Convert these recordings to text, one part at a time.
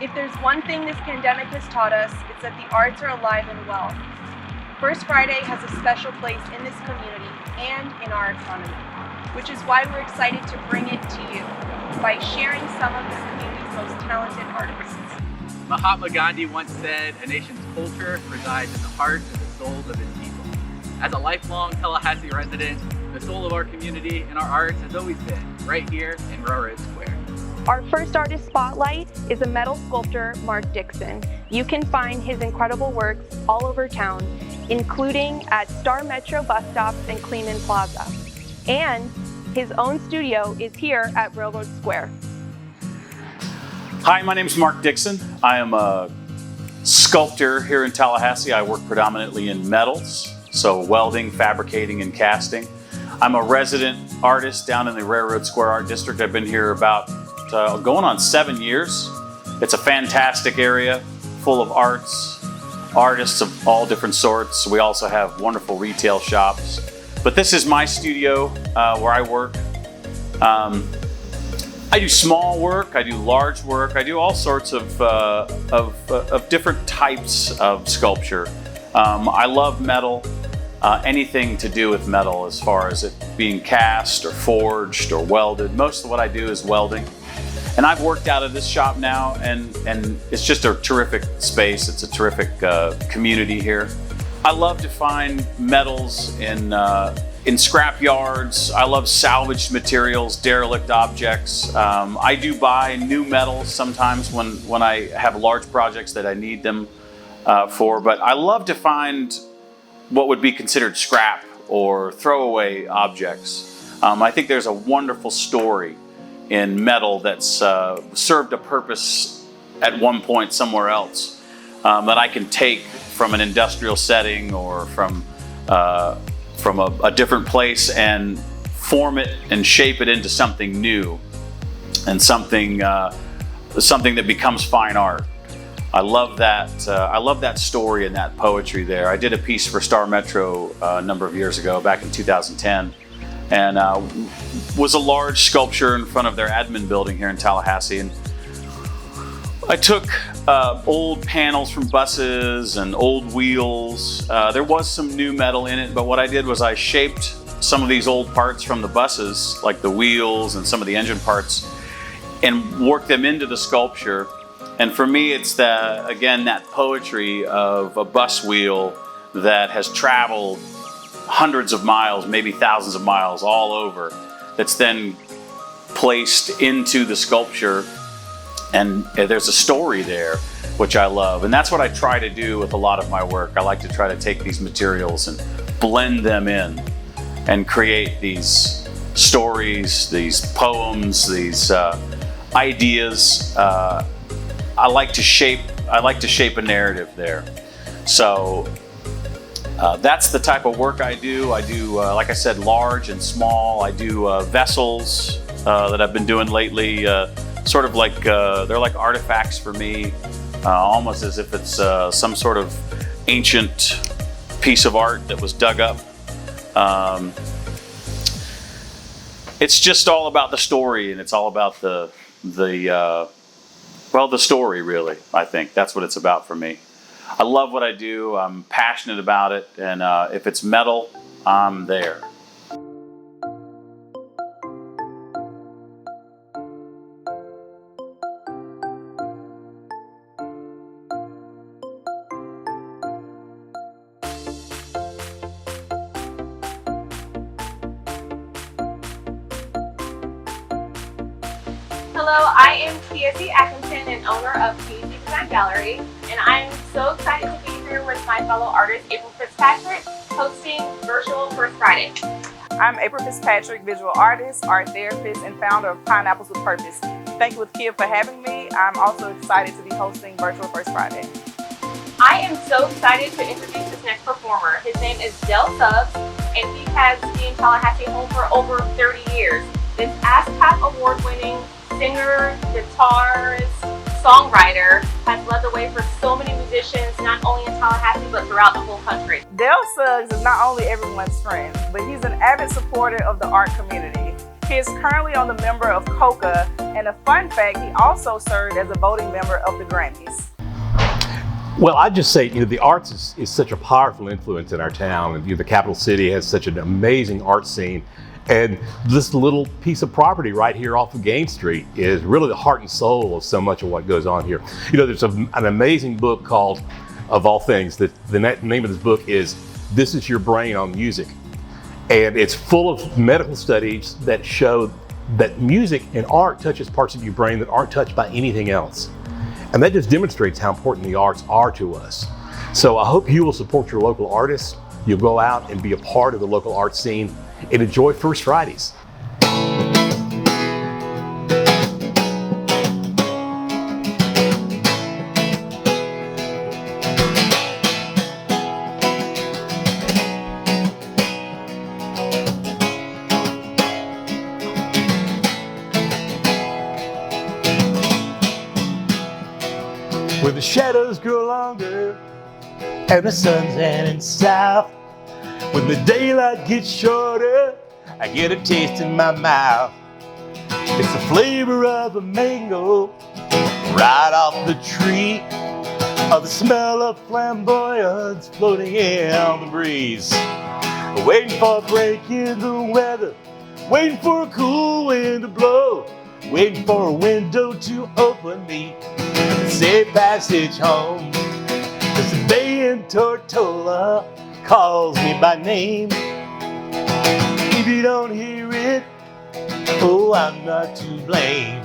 If there's one thing this pandemic has taught us, it's that the arts are alive and well. First Friday has a special place in this community and in our economy, which is why we're excited to bring it to you by sharing some of this community's most talented artists. Mahatma Gandhi once said, "A nation's culture resides in the hearts and the souls of its people." As a lifelong Tallahassee resident, the soul of our community and our arts has always been right here in Railroad Square. Our first artist spotlight is a metal sculptor, Mark Dickson. You can find his incredible works all over town, including at Star Metro bus stops and Kleeman Plaza. And his own studio is here at Railroad Square. Hi, my name is Mark Dickson. I am a sculptor here in Tallahassee. I work predominantly in metals, so welding, fabricating, and casting. I'm a resident artist down in the Railroad Square Art District. I've been here about going on 7 years. It's a fantastic area full of artists of all different sorts. We also have wonderful retail shops. But this is my studio where I work. I do small work, I do large work, I do all sorts of different types of sculpture. I love metal, anything to do with metal as far as it being cast or forged or welded. Most of what I do is welding. And I've worked out of this shop now, and it's just a terrific space. It's a terrific community here. I love to find metals in scrap yards. I love salvaged materials, derelict objects. I do buy new metals sometimes when I have large projects that I need them for, but I love to find what would be considered scrap or throwaway objects. I think there's a wonderful story in metal that's served a purpose at one point somewhere else that I can take from an industrial setting or from a different place and form it and shape it into something new and something that becomes fine art. I love that. I love that story and that poetry there. I did a piece for Star Metro a number of years ago, back in 2010, and was a large sculpture in front of their admin building here in Tallahassee. And I took old panels from buses and old wheels. There was some new metal in it, but what I did was I shaped some of these old parts from the buses, like the wheels and some of the engine parts, and worked them into the sculpture. And for me, it's that poetry of a bus wheel that has traveled hundreds of miles, maybe thousands of miles all over, that's then placed into the sculpture. And there's a story there, which I love. And that's what I try to do with a lot of my work. I like to try to take these materials and blend them in and create these stories, these poems, these ideas. I like to shape a narrative there. So that's the type of work I do. I do, like I said, large and small. I do vessels that I've been doing lately. Sort of like, they're like artifacts for me, almost as if it's some sort of ancient piece of art that was dug up. It's just all about the story, and it's all about the story, really. I think that's what it's about for me. I love what I do. I'm passionate about it, and if it's metal, I'm there. Hello, I am Quia Z and owner of Quia Z Design Gallery, and I'm so excited to be here with my fellow artist April Fitzpatrick, hosting Virtual First Friday. I'm April Fitzpatrick, visual artist, art therapist, and founder of Pineapples with Purpose. Thank you, Kia, for having me. I'm also excited to be hosting Virtual First Friday. I am so excited to introduce this next performer. His name is Suggs, and he has been in Tallahassee home for over 30 years. This ASCAP award-winning singer, guitarist, songwriter has led the way for so many musicians, not only in Tallahassee, but throughout the whole country. Suggs is not only everyone's friend, but he's an avid supporter of the art community. He is currently on the member of COCA, and a fun fact, he also served as a voting member of the Grammys. Well, I'd just say, the arts is such a powerful influence in our town, and the capital city has such an amazing art scene. And this little piece of property right here off of Gain Street is really the heart and soul of so much of what goes on here. There's an amazing book called, of all things, the name of this book is This Is Your Brain on Music. And it's full of medical studies that show that music and art touches parts of your brain that aren't touched by anything else. And that just demonstrates how important the arts are to us. So I hope you will support your local artists. You'll go out and be a part of the local art scene and enjoy First Fridays. When the shadows grow longer and the sun's heading south, when the daylight gets shorter, I get a taste in my mouth. It's the flavor of a mango right off the tree, or the smell of flamboyance floating in on the breeze. Waiting for a break in the weather, waiting for a cool wind to blow, waiting for a window to open me and say passage home. As the bay in Tortola calls me by name. If you don't hear it, oh, I'm not to blame.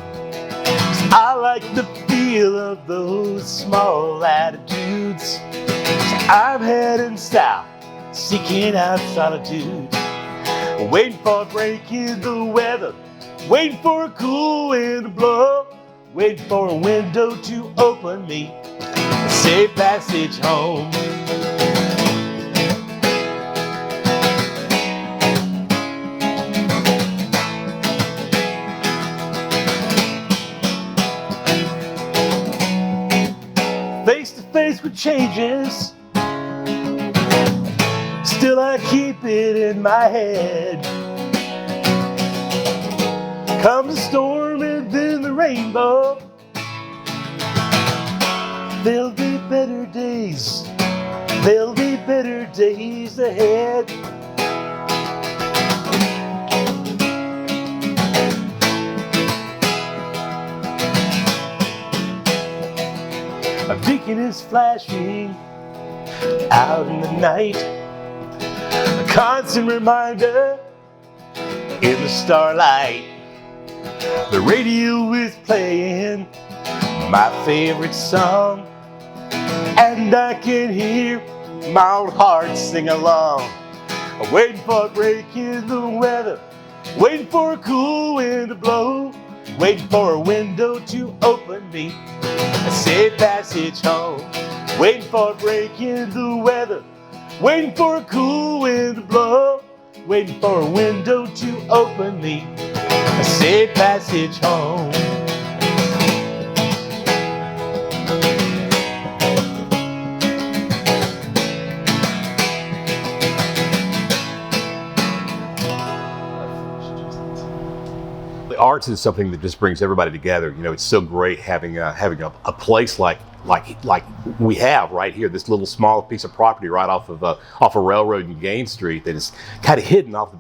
'Cause I like the feel of those small latitudes. So I'm heading south, seeking out solitude. Waiting for a break in the weather, waiting for a cool wind to blow, waiting for a window to open me, say passage home. Face to face with changes, still I keep it in my head. Comes the storm and then the rainbow. There'll be better days, there'll be better days ahead. A beacon is flashing out in the night, a constant reminder in the starlight. The radio is playing my favorite song, and I can hear my own heart sing along. I'm waiting for a break in the weather, waiting for a cool wind to blow, waiting for a window to open me, a safe passage home. Waiting for a break in the weather, waiting for a cool wind to blow, waiting for a window to open me, a safe passage home. The arts is something that just brings everybody together. It's so great having a place like we have right here, this little small piece of property right off a railroad and Gain Street that is kind of hidden off the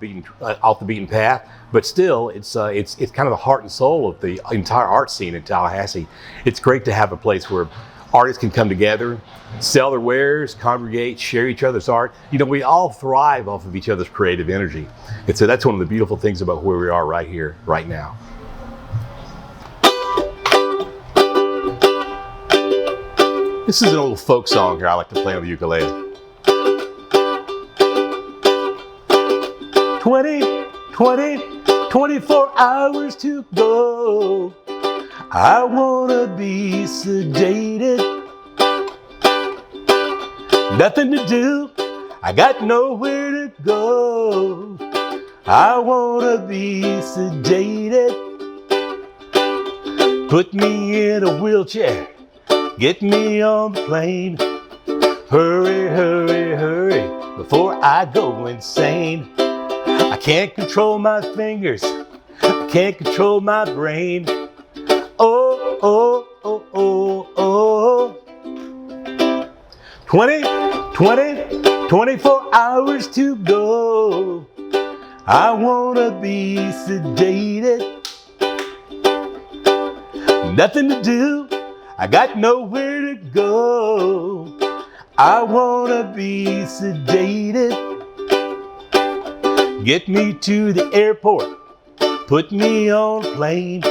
beaten path, but still it's kind of the heart and soul of the entire art scene in Tallahassee. It's great to have a place where artists can come together, sell their wares, congregate, share each other's art. We all thrive off of each other's creative energy. And so that's one of the beautiful things about where we are right here, right now. This is an old folk song here I like to play on the ukulele. 24 hours to go. I wanna be sedated. Nothing to do, I got nowhere to go. I wanna be sedated. Put me in a wheelchair, get me on the plane. Hurry, hurry, hurry, before I go insane. I can't control my fingers, can't control my brain. Oh, oh, oh, oh, oh. 24 hours to go. I wanna be sedated. Nothing to do, I got nowhere to go. I wanna be sedated. Get me to the airport, put me on a plane.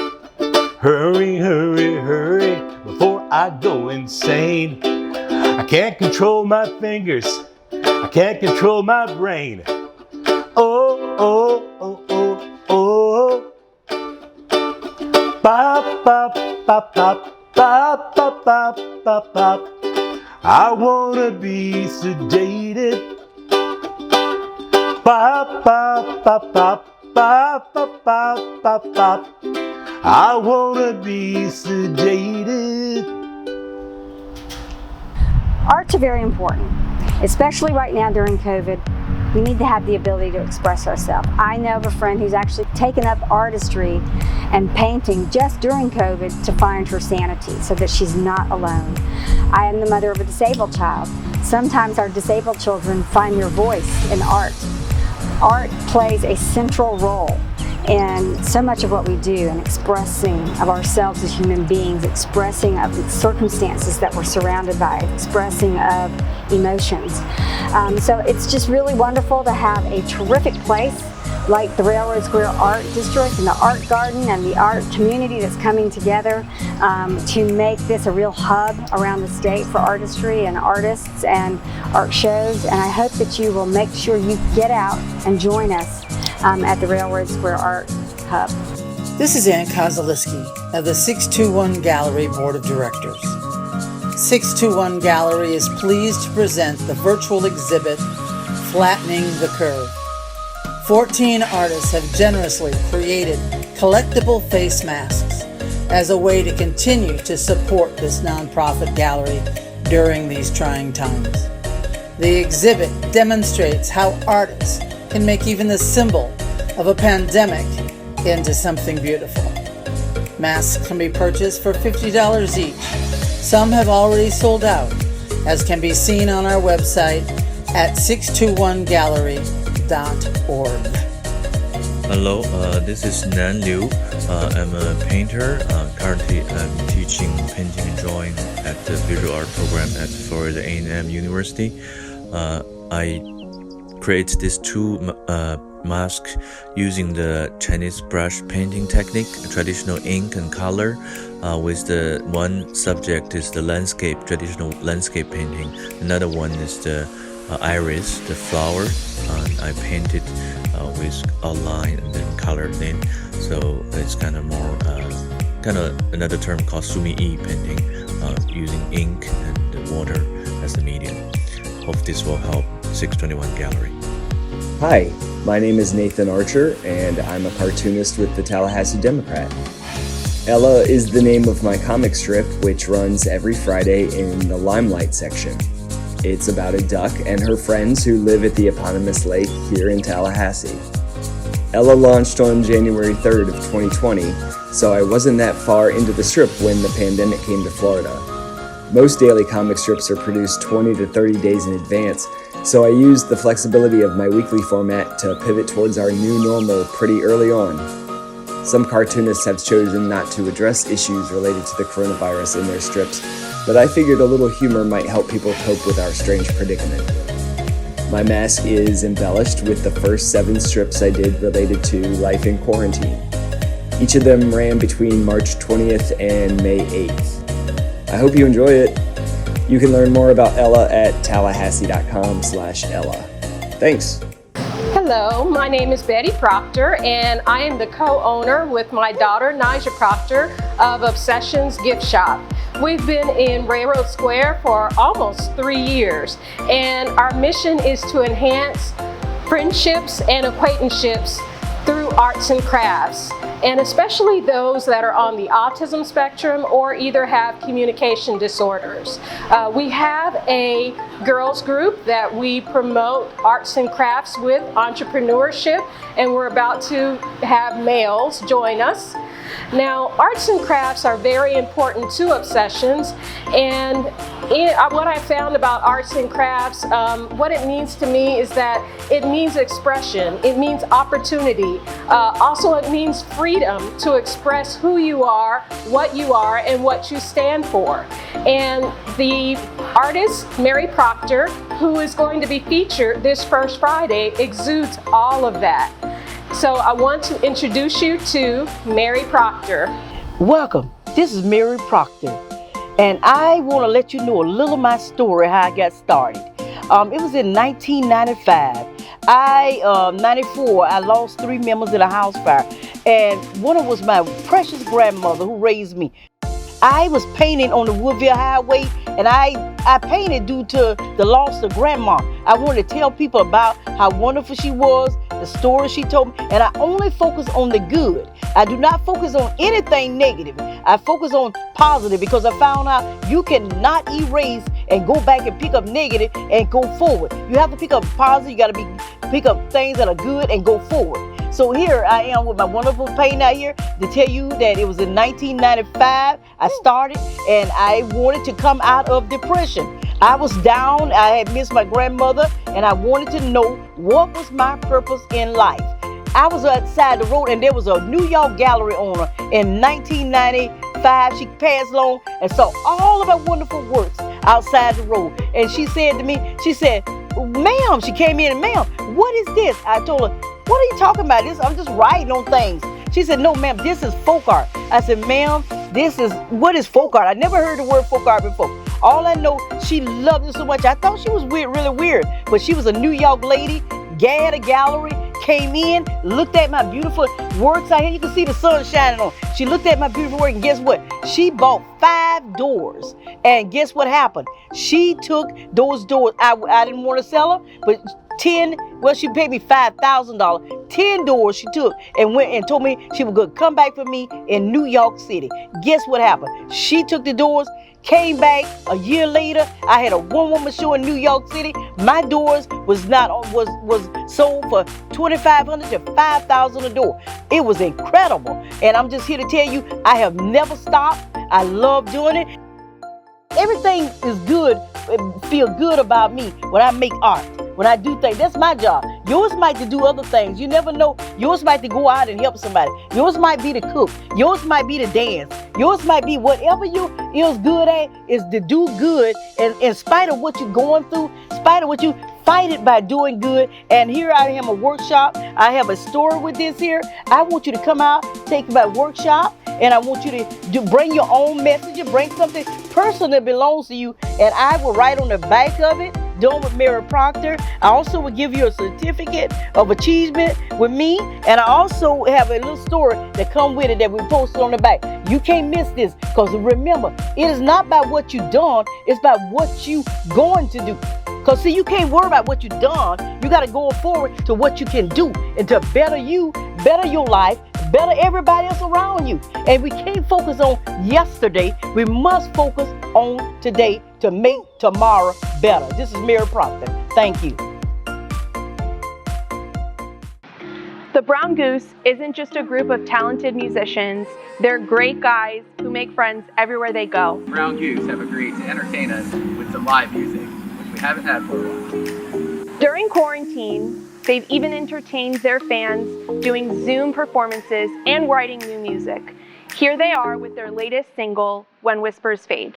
Hurry, hurry, hurry, before I go insane. I can't control my fingers, I can't control my brain. Oh, oh, oh, oh, oh. Bop, bop, bop, bop, bop, bop, bop, bop, bop. I wanna be sedated. Bop, bop, bop, bop, bop, bop, bop, bop, bop. I wanna be sedated. Arts are very important, especially right now during COVID. We need to have the ability to express ourselves. I know of a friend who's actually taken up artistry and painting just during COVID to find her sanity so that she's not alone. I am the mother of a disabled child. Sometimes our disabled children find their voice in art. Art plays a central role in so much of what we do, in expressing of ourselves as human beings, expressing of the circumstances that we're surrounded by, expressing of emotions. So it's just really wonderful to have a terrific place like the Railroad Square Art District and the Art Garden and the art community that's coming together to make this a real hub around the state for artistry and artists and art shows. And I hope that you will make sure you get out and join us at the Railroad Square Art Hub. This is Ann Kozaliski of the 621 Gallery Board of Directors. 621 Gallery is pleased to present the virtual exhibit, Flattening the Curve. 14 artists have generously created collectible face masks as a way to continue to support this nonprofit gallery during these trying times. The exhibit demonstrates how artists can make even the symbol of a pandemic into something beautiful. Masks can be purchased for $50 each. Some have already sold out, as can be seen on our website at 621gallery.org. Hello, this is Nan Liu. I'm a painter. Currently, I'm teaching painting and drawing at the visual art program at Florida A&M University. I create these two masks using the Chinese brush painting technique, traditional ink and color. With the one subject is the landscape, traditional landscape painting. Another one is the iris, the flower. I painted with outline and then colored in. So it's kind of more, another term called sumi-e painting, using ink and water as the medium. Hope this will help 621 Gallery. Hi, my name is Nathan Archer, and I'm a cartoonist with the Tallahassee Democrat. Ella is the name of my comic strip, which runs every Friday in the Limelight section. It's about a duck and her friends who live at the eponymous lake here in Tallahassee. Ella launched on January 3rd of 2020, so I wasn't that far into the strip when the pandemic came to Florida. Most daily comic strips are produced 20 to 30 days in advance, so I used the flexibility of my weekly format to pivot towards our new normal pretty early on. Some cartoonists have chosen not to address issues related to the coronavirus in their strips, but I figured a little humor might help people cope with our strange predicament. My mask is embellished with the first 7 strips I did related to life in quarantine. Each of them ran between March 20th and May 8th. I hope you enjoy it. You can learn more about Ella at tallahassee.com/Ella. Thanks. Hello, my name is Betty Proctor, and I am the co-owner with my daughter, Nija Proctor, of Obsessions Gift Shop. We've been in Railroad Square for almost 3 years, and our mission is to enhance friendships and acquaintanceships through arts and crafts. and especially those that are on the autism spectrum or either have communication disorders. We have a girls group that we promote arts and crafts with, entrepreneurship, and we're about to have males join us. Now, arts and crafts are very important to Obsessions, and what I found about arts and crafts, what it means to me is that it means expression, it means opportunity. Also, it means freedom to express who you are, and what you stand for. And the artist, Mary Proctor, who is going to be featured this first Friday, exudes all of that. So I want to introduce you to Mary Proctor. Welcome, this is Mary Proctor, and I want to let you know a little of my story, how I got started. It was in 1995. 94, I lost 3 members in a house fire, and one of them was my precious grandmother who raised me. I was painting on the Woodville Highway, and I painted due to the loss of grandma. I wanted to tell people about how wonderful she was, the story she told me, and I only focus on the good. I do not focus on anything negative. I focus on positive because I found out you cannot erase and go back and pick up negative and go forward. You have to pick up positive. You got to pick up things that are good and go forward. So here I am with my wonderful paint out here to tell you that it was in 1995 I started, and I wanted to come out of depression. I was down, I had missed my grandmother, and I wanted to know what was my purpose in life. I was outside the road, and there was a New York gallery owner in 1995. She passed along and saw all of her wonderful works outside the road. And she said to me, she said, ma'am, she came in and, ma'am, what is this? I told her, what are you talking about? This, I'm just writing on things. She said, no, ma'am, this is folk art. I said, ma'am, what is folk art? I never heard the word folk art before. All I know, she loved it so much. I thought she was weird, really weird. But she was a New York lady, had a gallery, came in, looked at my beautiful works out here. You can see the sun shining on. She looked at my beautiful work, and guess what? She bought 5 doors. And guess what happened? She took those doors. I didn't want to sell them, but 10, well, she paid me $5,000. 10 doors she took and went and told me she was going to come back for me in New York City. Guess what happened? She took the doors, came back a year later. I had a one-woman show in New York City. My doors was sold for $2,500 to $5,000 a door. It was incredible. And I'm just here to tell you, I have never stopped. I love doing it. Everything is good, feel good about me when I make art. When I do things, that's my job. Yours might to do other things. You never know. Yours might to go out and help somebody. Yours might be to cook. Yours might be to dance. Yours might be whatever you is good at is to do good. And in spite of what you're going through, in spite of what you fight it by doing good. And here I am, a workshop. I have a story with this here. I want you to come out, take my workshop, and I want you to bring your own message, bring something personal that belongs to you, and I will write on the back of it, done with Mary Proctor. I also will give you a certificate of achievement with me, and I also have a little story that come with it that we posted on the back. You can't miss this, because remember, it is not about what you done, it's about what you going to do. Because see, you can't worry about what you done. You got to go forward to what you can do and to better you, better your life, better everybody else around you. And we can't focus on yesterday. We must focus on today to make tomorrow better. This is Mary Proctor. Thank you. The Brown Goose isn't just a group of talented musicians. They're great guys who make friends everywhere they go. Brown Goose have agreed to entertain us with some live music, which we haven't had for a while. During quarantine, they've even entertained their fans doing Zoom performances and writing new music. Here they are with their latest single, When Whispers Fade.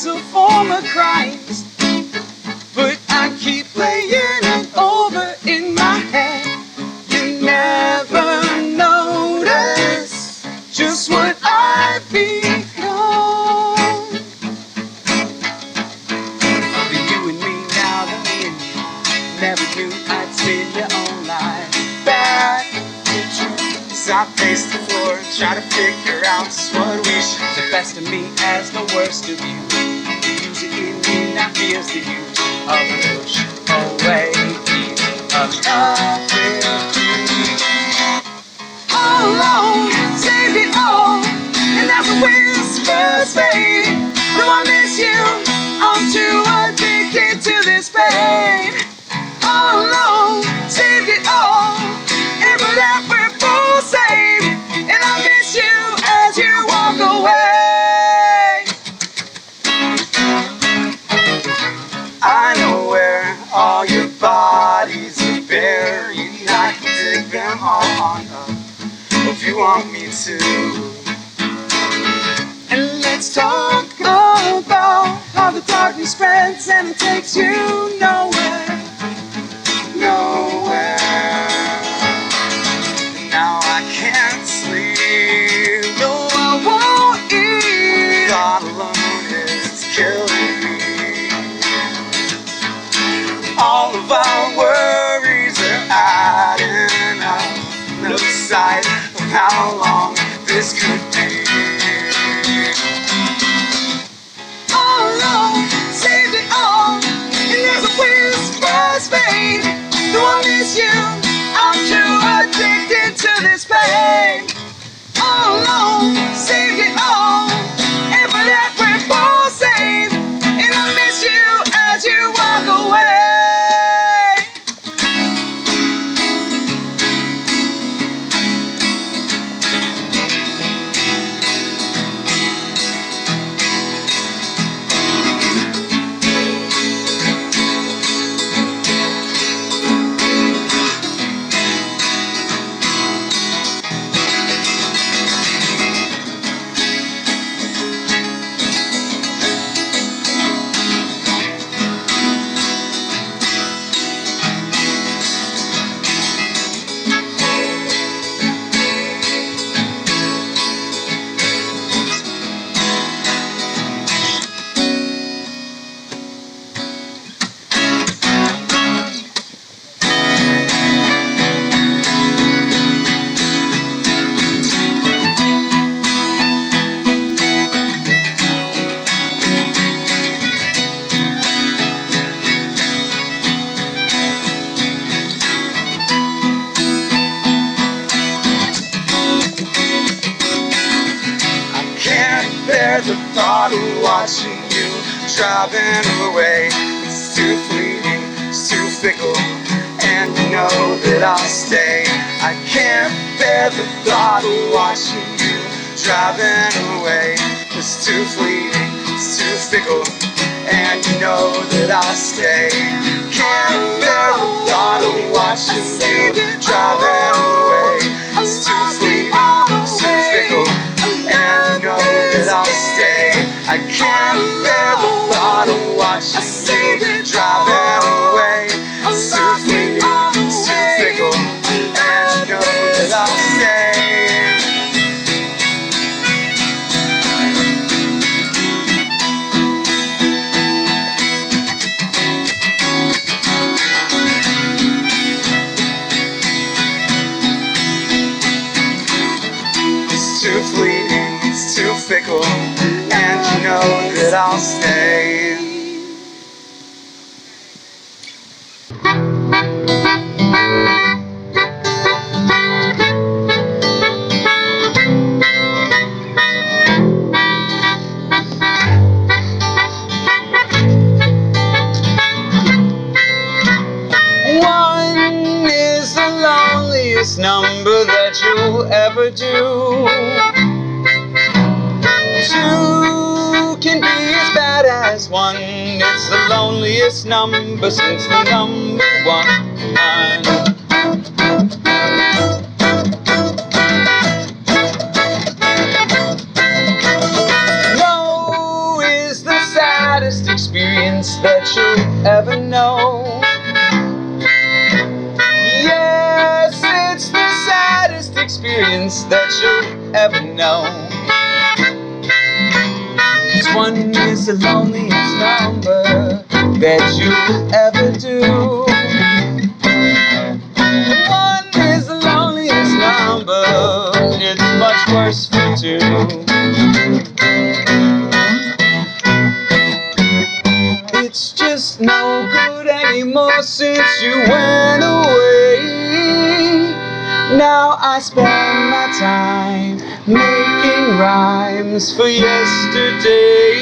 Of former crimes, never notice just what I've become. For you and me now, the me and you never knew I'd spend your own life back. As I pace the floor, try to figure out just what we should do. The best of me as the worst of you. The music in me now feels the you of a push away of love with you. All alone, saved it all, and as the whispers fade, though I miss you, I'm too addicted to this pain. All alone, saved it all, and for that we're both saved, and I miss you as you walk away. I know where all your bodies are buried, and I can dig them all up if you want me to. And let's talk about how the darkness spreads and it takes you nowhere, nowhere. And now I can't sleep, no I won't eat. All alone is killing me. All of our worries are adding up, no sight of how long this could be. All alone, saved it all, and as the whispers fade, though I miss you, I'm too addicted to this pain. All alone, saved it all, and for that we're both saved, and I miss you as you walk away. The thought of watching you driving away, it's too fleeting, it's too fickle, and you know that I'll stay. I can't bear the thought of watching you driving away, it's too fleeting, it's too fickle, and you know that I'll stay. Can't bear the thought of watching you driving away, it's too fleeting, it's too fickle, and you know that I'll stay. I can't bear the thought of watching you driving away. It's too fleeting, it's too fickle, and you know that I'll stay. It's too fleeting, it's too fickle, and you know that I'll stay. One is the loneliest number that you'll ever do. Two can be as bad as one. It's the loneliest number since the number one. No is the saddest experience that you'll ever know. Yes, it's the loneliness that you'll ever know. 'Cause one is the loneliest number that you'll ever do. One is the loneliest number, it's much worse for two. It's just no good anymore since you went away. Now I spend my time making rhymes for yesterday.